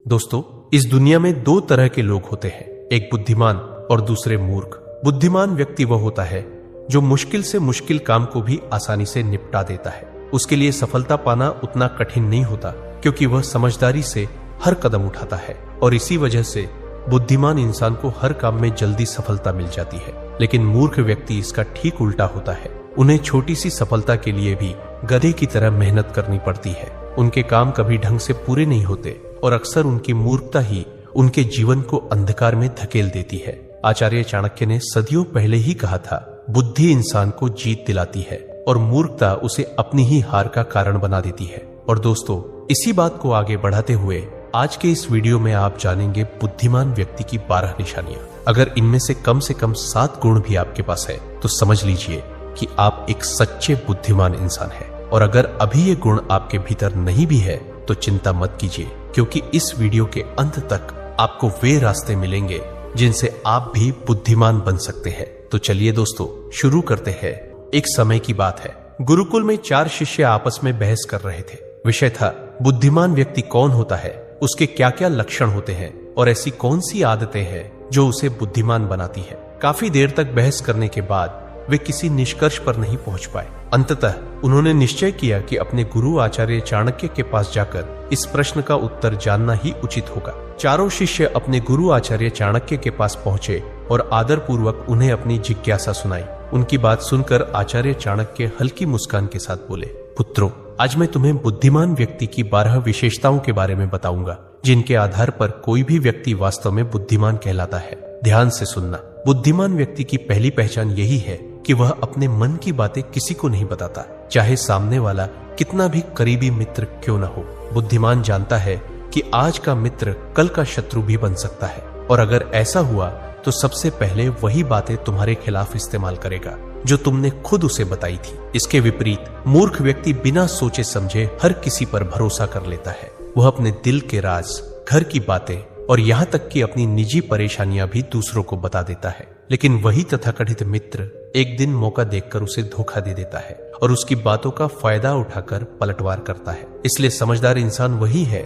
दोस्तों, इस दुनिया में दो तरह के लोग होते हैं, एक बुद्धिमान और दूसरे मूर्ख। बुद्धिमान व्यक्ति वह होता है जो मुश्किल से मुश्किल काम को भी आसानी से निपटा देता है। उसके लिए सफलता पाना उतना कठिन नहीं होता, क्योंकि वह समझदारी से हर कदम उठाता है और इसी वजह से बुद्धिमान इंसान को हर काम में जल्दी सफलता मिल जाती है। लेकिन मूर्ख व्यक्ति इसका ठीक उल्टा होता है। उन्हें छोटी सी सफलता के लिए भी गधे की तरह मेहनत करनी पड़ती है। उनके काम कभी ढंग से पूरे नहीं होते और अक्सर उनकी मूर्खता ही उनके जीवन को अंधकार में धकेल देती है। आचार्य चाणक्य ने सदियों पहले ही कहा था, बुद्धि इंसान को जीत दिलाती है और मूर्खता उसे अपनी ही हार का कारण बना देती है। और दोस्तों, इसी बात को आगे बढ़ाते हुए आज के इस वीडियो में आप जानेंगे बुद्धिमान व्यक्ति की 12 निशानियां। अगर इनमें से कम 7 गुण भी आपके पास है तो समझ लीजिए कि आप एक सच्चे बुद्धिमान इंसान हैं। और अगर अभी ये गुण आपके भीतर नहीं भी है तो चिंता मत कीजिए, क्योंकि इस वीडियो के अंत तक आपको वे रास्ते मिलेंगे जिनसे आप भी बुद्धिमान बन सकते हैं। तो चलिए दोस्तों, शुरू करते हैं। एक समय की बात है, गुरुकुल में 4 शिष्य आपस में बहस कर रहे थे। विषय था, बुद्धिमान व्यक्ति कौन होता है, उसके क्या क्या लक्षण होते हैं और ऐसी कौन सी आदतें हैं जो उसे बुद्धिमान बनाती है। काफी देर तक बहस करने के बाद वे किसी निष्कर्ष पर नहीं पहुंच पाए। अंततः उन्होंने निश्चय किया कि अपने गुरु आचार्य चाणक्य के पास जाकर इस प्रश्न का उत्तर जानना ही उचित होगा। चारों शिष्य अपने गुरु आचार्य चाणक्य के पास पहुंचे और आदर पूर्वक उन्हें अपनी जिज्ञासा सुनाई। उनकी बात सुनकर आचार्य चाणक्य हल्की मुस्कान के साथ बोले, पुत्रों, आज मैं तुम्हें बुद्धिमान व्यक्ति की 12 विशेषताओं के बारे में बताऊंगा, जिनके आधार पर कोई भी व्यक्ति वास्तव में बुद्धिमान कहलाता है। ध्यान से सुनना। बुद्धिमान व्यक्ति की पहली पहचान यही है कि वह अपने मन की बातें किसी को नहीं बताता, चाहे सामने वाला कितना भी करीबी मित्र क्यों न हो। बुद्धिमान जानता है कि आज का मित्र कल का शत्रु भी बन सकता है, और अगर ऐसा हुआ तो सबसे पहले वही बातें तुम्हारे खिलाफ इस्तेमाल करेगा जो तुमने खुद उसे बताई थी। इसके विपरीत मूर्ख व्यक्ति बिना सोचे समझे हर किसी पर भरोसा कर लेता है। वह अपने दिल के राज, घर की बातें और यहाँ तक कि अपनी निजी परेशानियां भी दूसरों को बता देता है। लेकिन वही तथाकथित मित्र एक दिन मौका देखकर उसे धोखा दे देता है और उसकी बातों का फायदा उठाकर पलटवार करता है। इसलिए समझदार इंसान वही है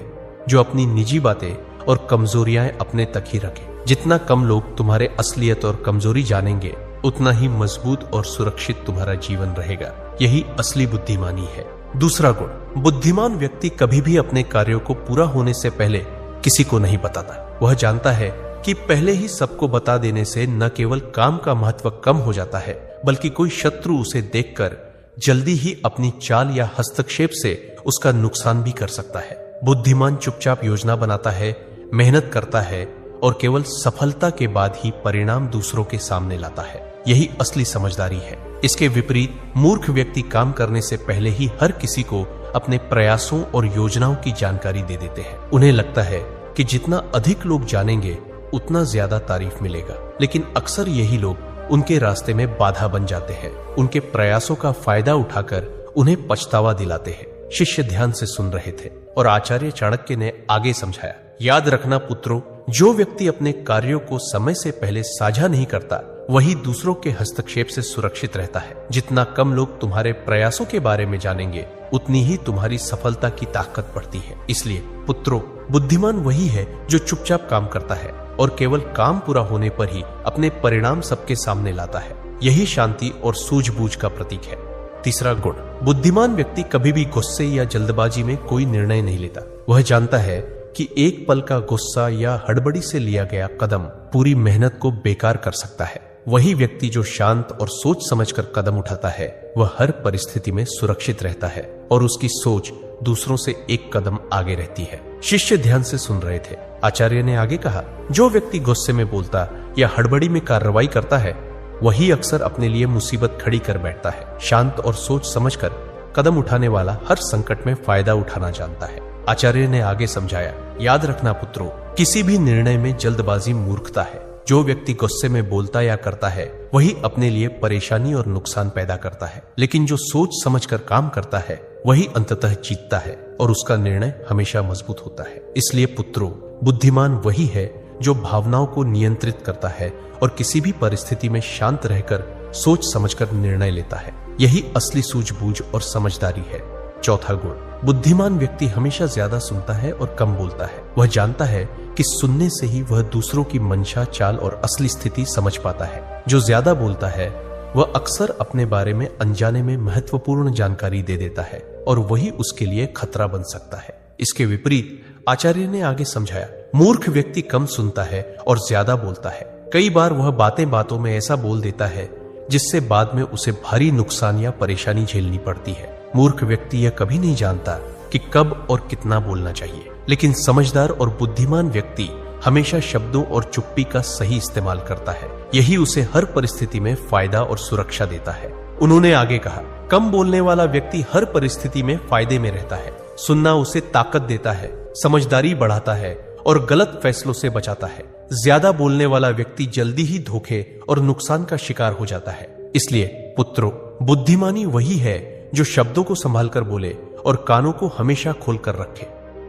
जो अपनी निजी बातें और कमजोरियां अपने तक ही रखे। जितना कम लोग तुम्हारे असलियत और कमजोरी जानेंगे, उतना ही मजबूत और सुरक्षित तुम्हारा जीवन रहेगा। यही असली बुद्धिमानी है। दूसरा गुण, बुद्धिमान व्यक्ति कभी भी अपने कार्यों को पूरा होने से पहले किसी को नहीं बताता। वह जानता है कि पहले ही सबको बता देने से न केवल काम का महत्व कम हो जाता है, बल्कि कोई शत्रु उसे देखकर जल्दी ही अपनी चाल या हस्तक्षेप से उसका नुकसान भी कर सकता है। बुद्धिमान चुपचाप योजना बनाता है, मेहनत करता है और केवल सफलता के बाद ही परिणाम दूसरों के सामने लाता है। यही असली समझदारी है। इसके विपरीत मूर्ख व्यक्ति काम करने से पहले ही हर किसी को अपने प्रयासों और योजनाओं की जानकारी दे देते हैं। उन्हें लगता है कि जितना अधिक लोग जानेंगे उतना ज्यादा तारीफ मिलेगा, लेकिन अक्सर यही लोग उनके रास्ते में बाधा बन जाते हैं। उनके प्रयासों का फायदा उठाकर उन्हें पछतावा दिलाते हैं। शिष्य ध्यान से सुन रहे थे और आचार्य चाणक्य ने आगे समझाया, याद रखना पुत्रों, जो व्यक्ति अपने कार्यों को समय से पहले साझा नहीं करता, वही दूसरों के हस्तक्षेप से सुरक्षित रहता है। जितना कम लोग तुम्हारे प्रयासों के बारे में जानेंगे, उतनी ही तुम्हारी सफलता की ताकत बढ़ती है। इसलिए पुत्रों, बुद्धिमान वही है जो चुपचाप काम करता है और केवल काम पूरा होने पर ही अपने परिणाम सबके सामने लाता है। यही शांति और सूझबूझ का प्रतीक है। तीसरा गुण, बुद्धिमान व्यक्ति कभी भी गुस्से या जल्दबाजी में कोई निर्णय नहीं लेता। वह जानता है कि एक पल का गुस्सा या हड़बड़ी से लिया गया कदम पूरी मेहनत को बेकार कर सकता है। वही व्यक्ति जो शांत और सोच समझकर कदम उठाता है, वह हर परिस्थिति में सुरक्षित रहता है और उसकी सोच दूसरों से एक कदम आगे रहती है। शिष्य ध्यान से सुन रहे थे। आचार्य ने आगे कहा, जो व्यक्ति गुस्से में बोलता या हड़बड़ी में कार्रवाई करता है, वही अक्सर अपने लिए मुसीबत खड़ी कर बैठता है। शांत और सोच समझकर कदम उठाने वाला हर संकट में फायदा उठाना जानता है। आचार्य ने आगे समझाया, याद रखना पुत्रों, किसी भी निर्णय में जल्दबाजी मूर्खता है। जो व्यक्ति गुस्से में बोलता या करता है, वही अपने लिए परेशानी और नुकसान पैदा करता है। लेकिन जो सोच समझकर काम करता है, वही अंततः जीतता है और उसका निर्णय हमेशा मजबूत होता है। इसलिए पुत्रों, बुद्धिमान वही है जो भावनाओं को नियंत्रित करता है और किसी भी परिस्थिति में शांत रहकर सोच समझकर निर्णय लेता है। यही असली सूझबूझ और समझदारी है। चौथा गुण, बुद्धिमान व्यक्ति हमेशा ज्यादा सुनता है और कम बोलता है। वह जानता है कि सुनने से ही वह दूसरों की मंशा, चाल और असली स्थिति समझ पाता है। जो ज्यादा बोलता है वह अक्सर अपने बारे में अनजाने में महत्वपूर्ण जानकारी दे देता है और वही उसके लिए खतरा बन सकता है। इसके विपरीत आचार्य ने आगे समझाया, मूर्ख व्यक्ति कम सुनता है और ज्यादा बोलता है। कई बार वह बातें बातों में ऐसा बोल देता है जिससे बाद में उसे भारी नुकसान या परेशानी झेलनी पड़ती है। मूर्ख व्यक्ति यह कभी नहीं जानता कि कब और कितना बोलना चाहिए, लेकिन समझदार और बुद्धिमान व्यक्ति हमेशा शब्दों और चुप्पी का सही इस्तेमाल करता है। यही उसे हर परिस्थिति में फायदा और सुरक्षा देता है। उन्होंने आगे कहा, कम बोलने वाला व्यक्ति हर परिस्थिति में फायदे में रहता है। सुनना उसे ताकत देता है, समझदारी बढ़ाता है और गलत फैसलों से बचाता है। ज्यादा बोलने वाला व्यक्ति जल्दी ही धोखे और नुकसान का शिकार हो जाता है। इसलिए पुत्रों, बुद्धिमानी वही है जो शब्दों को संभाल कर बोले और कानों को हमेशा खोलकर रखे।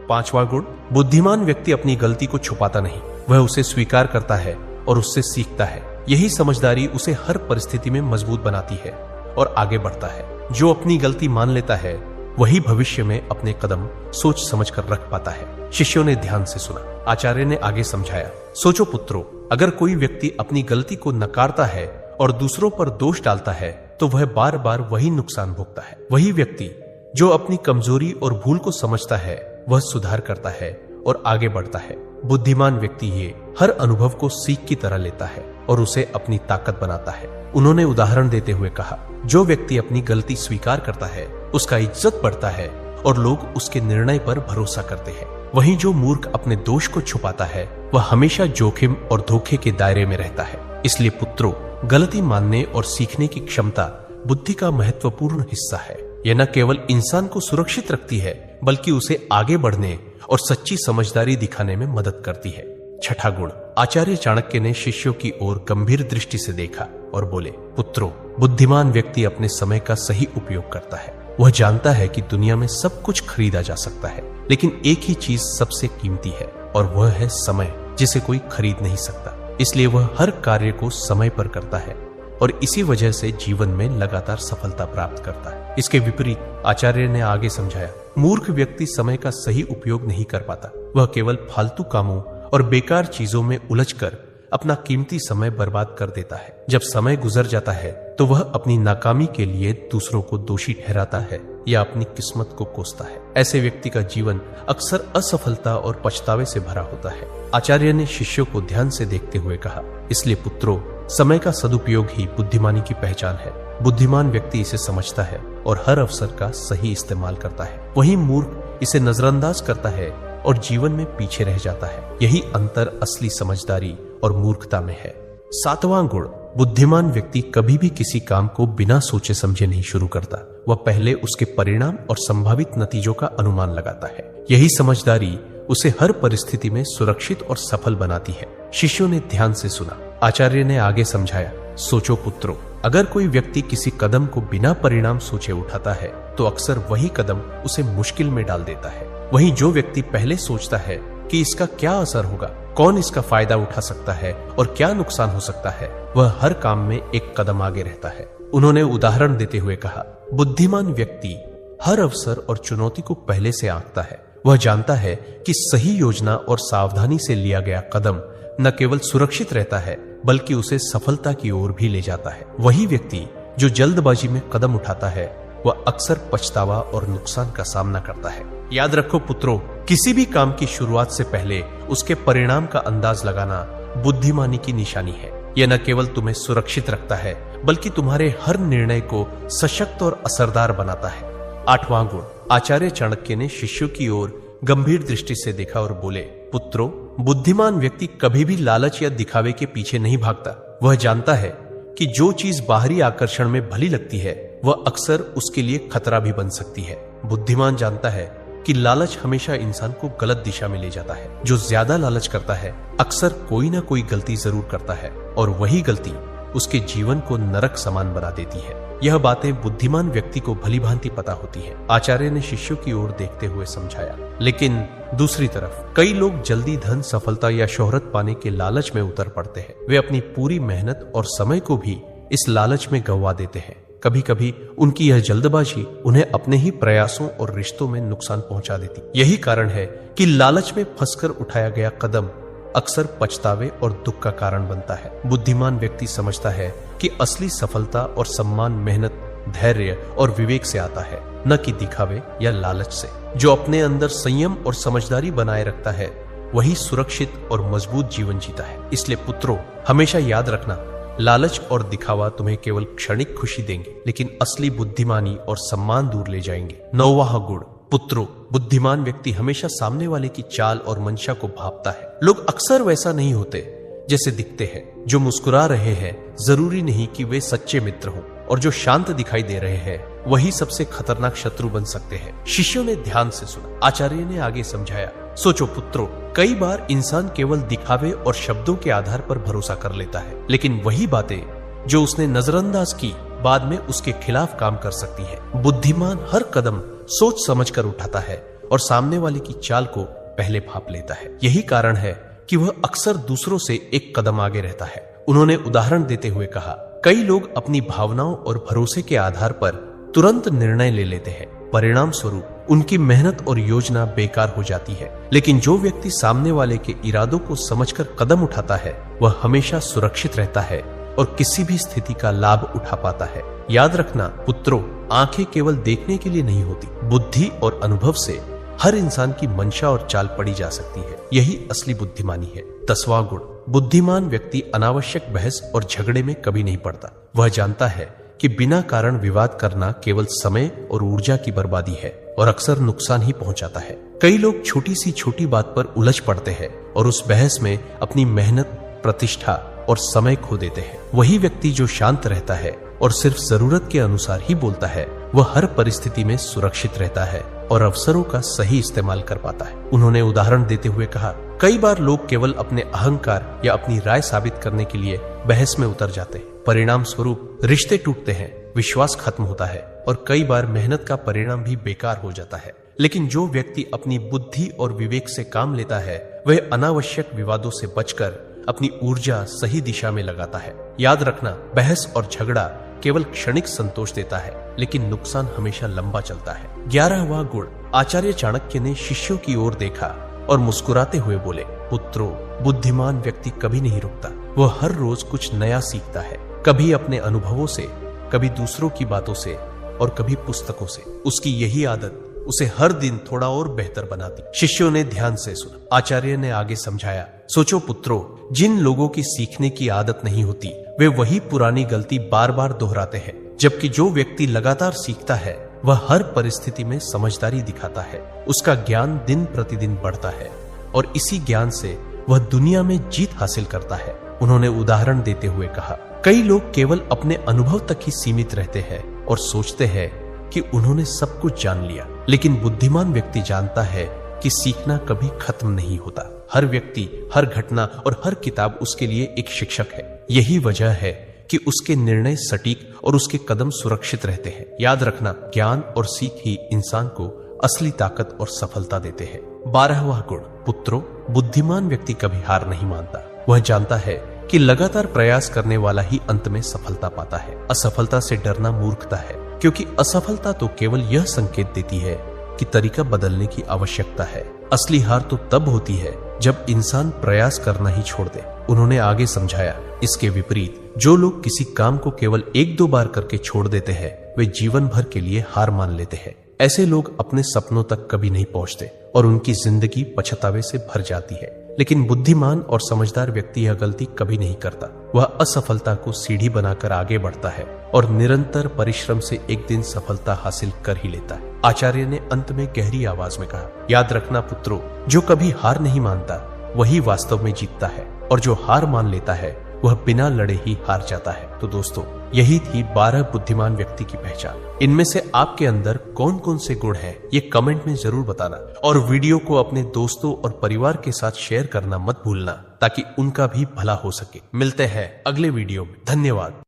5वां गुण, बुद्धिमान व्यक्ति अपनी गलती को छुपाता नहीं, वह उसे स्वीकार करता है और उससे सीखता है। यही समझदारी उसे हर परिस्थिति में मजबूत बनाती है और आगे बढ़ता है। जो अपनी गलती मान लेता है वही भविष्य में अपने कदम सोच समझ कर रख पाता है। शिष्यों ने ध्यान से सुना। आचार्य ने आगे समझाया, सोचो पुत्रों, अगर कोई व्यक्ति अपनी गलती को नकारता है और दूसरों पर दोष डालता है तो वह बार बार वही नुकसान भोगता है। वही व्यक्ति जो अपनी कमजोरी और भूल को समझता है वह सुधार करता है और आगे बढ़ता है। बुद्धिमान व्यक्ति ये हर अनुभव को सीख की तरह लेता है और उसे अपनी ताकत बनाता है। उन्होंने उदाहरण देते हुए कहा, जो व्यक्ति अपनी गलती स्वीकार करता है उसका इज्जत बढ़ता है और लोग उसके निर्णय पर भरोसा करते हैं। वहीं जो मूर्ख अपने दोष को छुपाता है वह हमेशा जोखिम और धोखे के दायरे में रहता है। इसलिए पुत्रों, गलती मानने और सीखने की क्षमता बुद्धि का महत्वपूर्ण हिस्सा है। यह न केवल इंसान को सुरक्षित रखती है बल्कि उसे आगे बढ़ने और सच्ची समझदारी दिखाने में मदद करती है। 6ठा गुण, आचार्य चाणक्य ने शिष्यों की ओर गंभीर दृष्टि से देखा और बोले, पुत्रों, बुद्धिमान व्यक्ति अपने समय का सही उपयोग करता है। वह जानता है कि दुनिया में सब कुछ खरीदा जा सकता है, लेकिन एक ही चीज सबसे कीमती है और वह है समय, जिसे कोई खरीद नहीं सकता। इसलिए वह हर कार्य को समय पर करता है और इसी वजह से जीवन में लगातार सफलता प्राप्त करता है। इसके विपरीत आचार्य ने आगे समझाया, मूर्ख व्यक्ति समय का सही उपयोग नहीं कर पाता। वह केवल फालतू कामों और बेकार चीजों में उलझकर अपना कीमती समय बर्बाद कर देता है। जब समय गुजर जाता है तो वह अपनी नाकामी के लिए दूसरों को दोषी ठहराता है या अपनी किस्मत को कोसता है। ऐसे व्यक्ति का जीवन अक्सर असफलता और पछतावे से भरा होता है। आचार्य ने शिष्यों को ध्यान से देखते हुए कहा, इसलिए पुत्रों, समय का सदुपयोग ही बुद्धिमानी की पहचान है। बुद्धिमान व्यक्ति इसे समझता है और हर अवसर का सही इस्तेमाल करता है। वहीं मूर्ख इसे नजरअंदाज करता है और जीवन में पीछे रह जाता है। यही अंतर असली समझदारी और मूर्खता में है। 7वां गुण, बुद्धिमान व्यक्ति कभी भी किसी काम को बिना सोचे समझे नहीं शुरू करता। वह पहले उसके परिणाम और संभावित नतीजों का अनुमान लगाता है। यही समझदारी उसे हर परिस्थिति में सुरक्षित और सफल बनाती है। शिष्यों ने ध्यान से सुना। आचार्य ने आगे समझाया, सोचो पुत्रों, अगर कोई व्यक्ति किसी कदम को बिना परिणाम सोचे उठाता है तो अक्सर वही कदम उसे मुश्किल में डाल देता है। वहीं जो व्यक्ति पहले सोचता है कि इसका क्या असर होगा, कौन इसका फायदा उठा सकता है और क्या नुकसान हो सकता है, वह हर काम में एक कदम आगे रहता है। उन्होंने उदाहरण देते हुए कहा, बुद्धिमान व्यक्ति हर अवसर और चुनौती को पहले से आंकता है। वह जानता है कि सही योजना और सावधानी से लिया गया कदम न केवल सुरक्षित रहता है बल्कि उसे सफलता की ओर भी ले जाता है। वही व्यक्ति जो जल्दबाजी में कदम उठाता है वह अक्सर पछतावा और नुकसान का सामना करता है। याद रखो पुत्रों, किसी भी काम की शुरुआत से पहले उसके परिणाम का अंदाज लगाना बुद्धिमानी की निशानी है। यह न केवल तुम्हें सुरक्षित रखता है बल्कि तुम्हारे हर निर्णय को सशक्त और असरदार बनाता है। 8वां गुण, आचार्य चाणक्य ने शिष्यों की ओर गंभीर दृष्टि से देखा और बोले, पुत्रों, बुद्धिमान व्यक्ति कभी भी लालच या दिखावे के पीछे नहीं भागता। वह जानता है कि जो चीज बाहरी आकर्षण में भली लगती है वह अक्सर उसके लिए खतरा भी बन सकती है। बुद्धिमान जानता है कि लालच हमेशा इंसान को गलत दिशा में ले जाता है। जो ज्यादा लालच करता है अक्सर कोई ना कोई गलती जरूर करता है और वही गलती उसके जीवन को नरक समान बना देती है। यह बातें बुद्धिमान व्यक्ति को भली भांति पता होती है। आचार्य ने शिष्यों की ओर देखते हुए समझाया, लेकिन दूसरी तरफ कई लोग जल्दी धन, सफलता या शोहरत पाने के लालच में उतर पड़ते हैं। वे अपनी पूरी मेहनत और समय को भी इस लालच में गंवा देते हैं। कभी कभी उनकी यह जल्दबाजी उन्हें अपने ही प्रयासों और रिश्तों में नुकसान पहुंचा देती। यही कारण है कि लालच में फंसकर उठाया गया कदम अक्सर पछतावे और दुख का कारण बनता है। बुद्धिमान व्यक्ति समझता है कि असली सफलता और सम्मान मेहनत, धैर्य और विवेक से आता है, न कि दिखावे या लालच से। जो अपने अंदर संयम और समझदारी बनाए रखता है वही सुरक्षित और मजबूत जीवन जीता है। इसलिए पुत्रों, हमेशा याद रखना, लालच और दिखावा तुम्हें केवल क्षणिक खुशी देंगे, लेकिन असली बुद्धिमानी और सम्मान दूर ले जाएंगे। 9वां गुण, पुत्रों, बुद्धिमान व्यक्ति हमेशा सामने वाले की चाल और मंशा को भांपता है। लोग अक्सर वैसा नहीं होते जैसे दिखते हैं। जो मुस्कुरा रहे हैं जरूरी नहीं कि वे सच्चे मित्र हों, और जो शांत दिखाई दे रहे हैं वही सबसे खतरनाक शत्रु बन सकते हैं। शिष्यों ने ध्यान से सुना। आचार्य ने आगे समझाया, सोचो पुत्रों, कई बार इंसान केवल दिखावे और शब्दों के आधार पर भरोसा कर लेता है, लेकिन वही बातें जो उसने नजरअंदाज की बाद में उसके खिलाफ काम कर सकती है। बुद्धिमान हर कदम सोच समझ कर उठाता है और सामने वाले की चाल को पहले भांप लेता है। यही कारण है कि वह अक्सर दूसरों से एक कदम आगे रहता है। उन्होंने उदाहरण देते हुए कहा, कई लोग अपनी भावनाओं और भरोसे के आधार पर तुरंत निर्णय ले लेते हैं। परिणाम स्वरूप उनकी मेहनत और योजना बेकार हो जाती है। लेकिन जो व्यक्ति सामने वाले के इरादों को समझकर कदम उठाता है वह हमेशा सुरक्षित रहता है और किसी भी स्थिति का लाभ उठा पाता है। याद रखना पुत्रों, आंखें केवल देखने के लिए नहीं होती, बुद्धि और अनुभव से हर इंसान की मंशा और चाल पड़ी जा सकती है। यही असली बुद्धिमानी है। 10वां गुण, बुद्धिमान व्यक्ति अनावश्यक बहस और झगड़े में कभी नहीं पड़ता। वह जानता है कि बिना कारण विवाद करना केवल समय और ऊर्जा की बर्बादी है और अक्सर नुकसान ही पहुंचाता है। कई लोग छोटी सी छोटी बात पर उलझ पड़ते हैं और उस बहस में अपनी मेहनत, प्रतिष्ठा और समय खो देते हैं। वही व्यक्ति जो शांत रहता है और सिर्फ जरूरत के अनुसार ही बोलता है वह हर परिस्थिति में सुरक्षित रहता है और अवसरों का सही इस्तेमाल कर पाता है। उन्होंने उदाहरण देते हुए कहा, कई बार लोग केवल अपने अहंकार या अपनी राय साबित करने के लिए बहस में उतर जाते हैं। परिणाम स्वरूप रिश्ते टूटते हैं, विश्वास खत्म होता है और कई बार मेहनत का परिणाम भी बेकार हो जाता है। लेकिन जो व्यक्ति अपनी बुद्धि और विवेक से काम लेता है वह अनावश्यक विवादों से बचकर अपनी ऊर्जा सही दिशा में लगाता है। याद रखना, बहस और झगड़ा केवल क्षणिक संतोष देता है, लेकिन नुकसान हमेशा लंबा चलता है। 11वां गुण, आचार्य चाणक्य ने शिष्यों की ओर देखा और मुस्कुराते हुए बोले, पुत्रों, बुद्धिमान व्यक्ति कभी नहीं रुकता। वह हर रोज कुछ नया सीखता है, कभी अपने अनुभवों से, कभी दूसरों की बातों से और कभी पुस्तकों से। उसकी यही आदत उसे हर दिन थोड़ा और बेहतर बनाती। शिष्यों ने ध्यान से सुना। आचार्य ने आगे समझाया, सोचो पुत्रों, जिन लोगों की सीखने की आदत नहीं होती वे वही पुरानी गलती बार बार दोहराते हैं, जबकि जो व्यक्ति लगातार सीखता है वह हर परिस्थिति में समझदारी दिखाता है। उसका ज्ञान दिन प्रतिदिन बढ़ता है और इसी ज्ञान से वह दुनिया में जीत हासिल करता है। उन्होंने उदाहरण देते हुए कहा, कई लोग केवल अपने अनुभव तक ही सीमित रहते हैं और सोचते हैं कि उन्होंने सब कुछ जान लिया, लेकिन बुद्धिमान व्यक्ति जानता है कि सीखना कभी खत्म नहीं होता। हर व्यक्ति, हर घटना और हर किताब उसके लिए एक शिक्षक है। यही वजह है कि उसके निर्णय सटीक और उसके कदम सुरक्षित रहते हैं। याद रखना, ज्ञान और सीख ही इंसान को असली ताकत और सफलता देते हैं। 12वां गुण, पुत्रों, बुद्धिमान व्यक्ति कभी हार नहीं मानता। वह जानता है कि लगातार प्रयास करने वाला ही अंत में सफलता पाता है। असफलता से डरना मूर्खता है, क्योंकि असफलता तो केवल यह संकेत देती है कि तरीका बदलने की आवश्यकता है। असली हार तो तब होती है जब इंसान प्रयास करना ही छोड़ दे। उन्होंने आगे समझाया, इसके विपरीत जो लोग किसी काम को केवल 1-2 बार करके छोड़ देते हैं वे जीवन भर के लिए हार मान लेते हैं। ऐसे लोग अपने सपनों तक कभी नहीं पहुंचते और उनकी जिंदगी पछतावे से भर जाती है। लेकिन बुद्धिमान और समझदार व्यक्ति यह गलती कभी नहीं करता। वह असफलता को सीढ़ी बनाकर आगे बढ़ता है और निरंतर परिश्रम से एक दिन सफलता हासिल कर ही लेता है। आचार्य ने अंत में गहरी आवाज में कहा, याद रखना पुत्रों, जो कभी हार नहीं मानता वही वास्तव में जीतता है और जो हार मान लेता है वह बिना लड़े ही हार जाता है। तो दोस्तों, यही थी 12 बुद्धिमान व्यक्ति की पहचान। इनमें से आपके अंदर कौन कौन से गुण हैं ये कमेंट में जरूर बताना और वीडियो को अपने दोस्तों और परिवार के साथ शेयर करना मत भूलना ताकि उनका भी भला हो सके। मिलते हैं अगले वीडियो में। धन्यवाद।